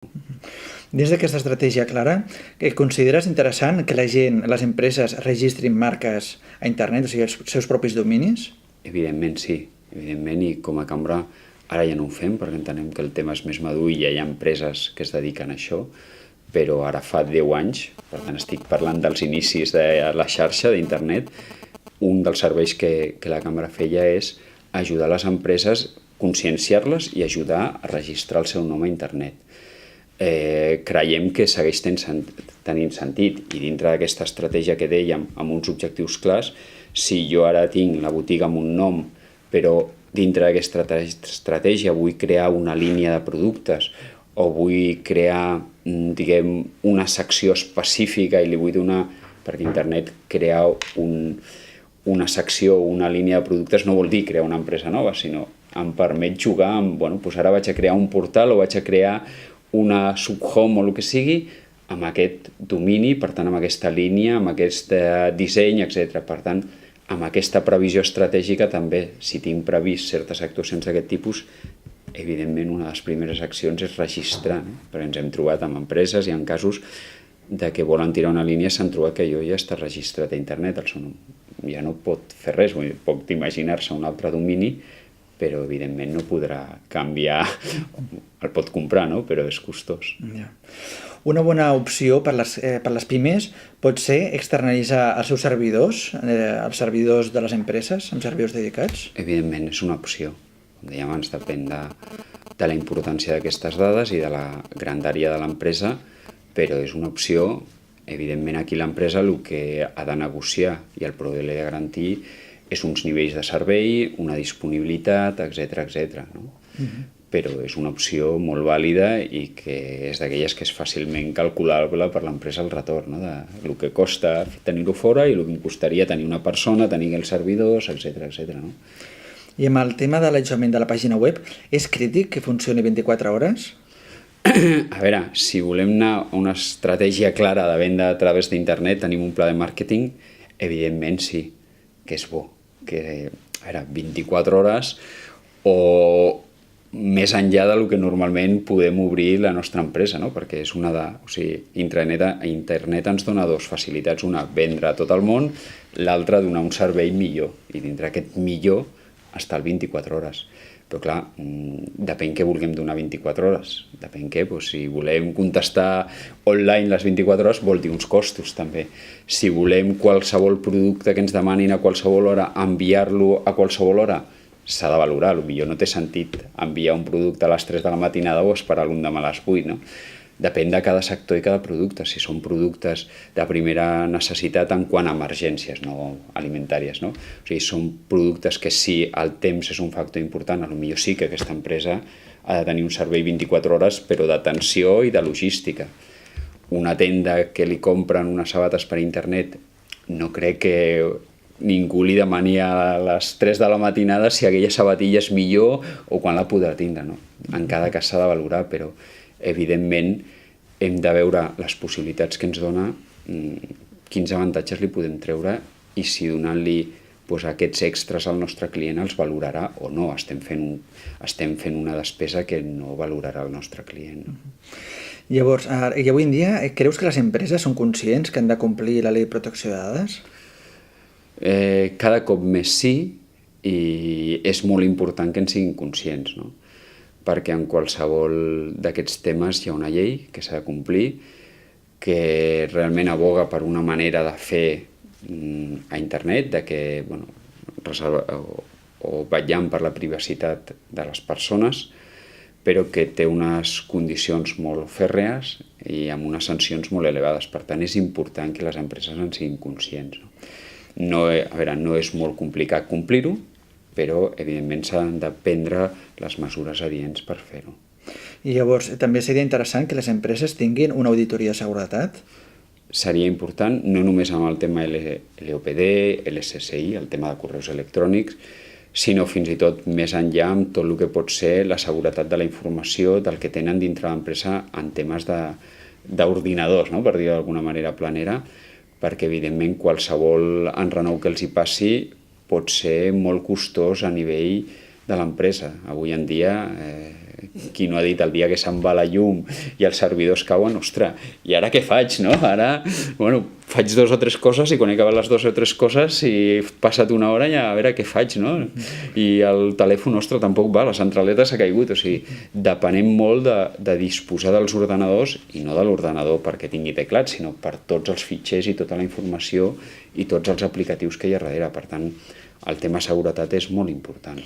Dins d'aquesta estratègia clara, consideres interessant que la gent, les empreses, registrin marques a internet, o sigui, els seus propis dominis? Evidentment sí, evidentment, i com a cambra ara ja no ho fem perquè entenem que el tema és més madur i ja hi ha empreses que es dediquen a això, però ara fa 10 anys, per tant estic parlant dels inicis de la xarxa d'internet, un dels serveis que la cambra feia és ajudar les empreses, conscienciar-les i ajudar a registrar el seu nom a internet. Creiem que segueix tenint sentit i dintre d'aquesta estratègia que dèiem amb uns objectius clars, si jo ara tinc la botiga amb un nom però dintre d'aquesta estratègia vull crear una línia de productes o vull crear, diguem, una secció específica i li vull donar, perquè internet crear una secció o una línia de productes no vol dir crear una empresa nova, sinó em permet jugar amb, doncs ara vaig a crear un portal o vaig a crear una subhome o el que sigui amb aquest domini, per tant amb aquesta línia, amb aquest disseny, etc. Per tant, amb aquesta previsió estratègica també, si tinc previst certes actuacions d'aquest tipus, evidentment una de les primeres accions és registrar, perquè ens hem trobat amb empreses i en casos de que volen tirar una línia s'han trobat que jo ja està registrat a internet, el seu nom ja no pot fer res, pot imaginar-se un altre domini, però evidentment no podrà canviar, el pot comprar, no? Però és costós. Ja. Una bona opció per les pimes pot ser externalitzar els seus servidors, els servidors de les empreses, amb servidors dedicats? Evidentment, és una opció. Com dèiem abans, depèn de la importància d'aquestes dades i de la grandària de l'empresa, però és una opció. Evidentment, aquí l'empresa el que ha de negociar i el proveïdor li ha de garantir és uns nivells de servei, una disponibilitat, etc. No? Però és una opció molt vàlida i que és d'aquelles que és fàcilment calculable per l'empresa el retorn, no? De el que costa tenir-ho fora i el que em costaria tenir una persona, tenir els servidors, etc. No? I amb el tema de l'allotjament de la pàgina web, és crític que funcioni 24 hores? A veure, si volem anar a una estratègia clara de venda a través d'internet, tenim un pla de màrqueting, evidentment sí, que és bo. Que, a veure, 24 hores o més enllà del que normalment podem obrir la nostra empresa, no? Perquè és internet ens dona dues facilitats, una, vendre a tot el món, l'altra, donar un servei millor, i dintre aquest millor està el 24 hores. Però clar, depèn què vulguem donar 24 hores. Depèn què, si volem contestar online les 24 hores vol dir uns costos també. Si volem qualsevol producte que ens demanin a qualsevol hora, enviar-lo a qualsevol hora, s'ha de valorar. Potser no té sentit enviar un producte a les 3 de la matinada o esperar l'endemà a les 8, no? Depèn de cada sector i cada producte. Si són productes de primera necessitat en quant a emergències, no alimentàries, no? O sigui, són productes que si el temps és un factor important, potser sí que aquesta empresa ha de tenir un servei 24 hores, però d'atenció i de logística. Una tenda que li compren unes sabates per internet, no crec que ningú li demani a les 3 de la matinada si aquella sabatilla és millor o quan la podrà tindre, no? En cada cas s'ha de valorar, però evidentment hem de veure les possibilitats que ens dona, quins avantatges li podem treure i si donant-li aquests extras al nostre client els valorarà o no. Estem fent una despesa que no valorarà el nostre client. Llavors, i avui en dia, creus que les empreses són conscients que han de complir la llei de protecció de dades? Cada cop més sí, i és molt important que en siguin conscients, no? Perquè en qualsevol d'aquests temes hi ha una llei que s'ha de complir, que realment aboga per una manera de fer a internet, de que, o vetllant per la privacitat de les persones, però que té unes condicions molt fèrrees i amb unes sancions molt elevades. Per tant, és important que les empreses en siguin conscients. No és molt complicat complir-ho, però evidentment s'han de prendre les mesures adients per fer-ho. I llavors també seria interessant que les empreses tinguin una auditoria de seguretat? Seria important, no només amb el tema LOPD, l'SSI, el tema de correus electrònics, sinó fins i tot més enllà amb tot el que pot ser la seguretat de la informació del que tenen dintre l'empresa en temes d'ordinadors, no? Per dir-ho d'alguna manera planera, perquè evidentment qualsevol enrenou que els hi passi pot ser molt costós a nivell de l'empresa. Avui en dia qui no ha dit el dia que se'n va la llum i els servidors cauen, ostres, i ara què faig, no? Ara, bueno, faig 2 o 3 coses i quan he acabat les 2 o 3 coses i he passat una hora ja a veure què faig, no? I el telèfon, ostres, tampoc va, la centraleta s'ha caigut, o sigui, depenem molt de disposar dels ordenadors i no de l'ordenador perquè tingui teclat, sinó per tots els fitxers i tota la informació i tots els aplicatius que hi ha darrere. Per tant, el tema seguretat és molt important.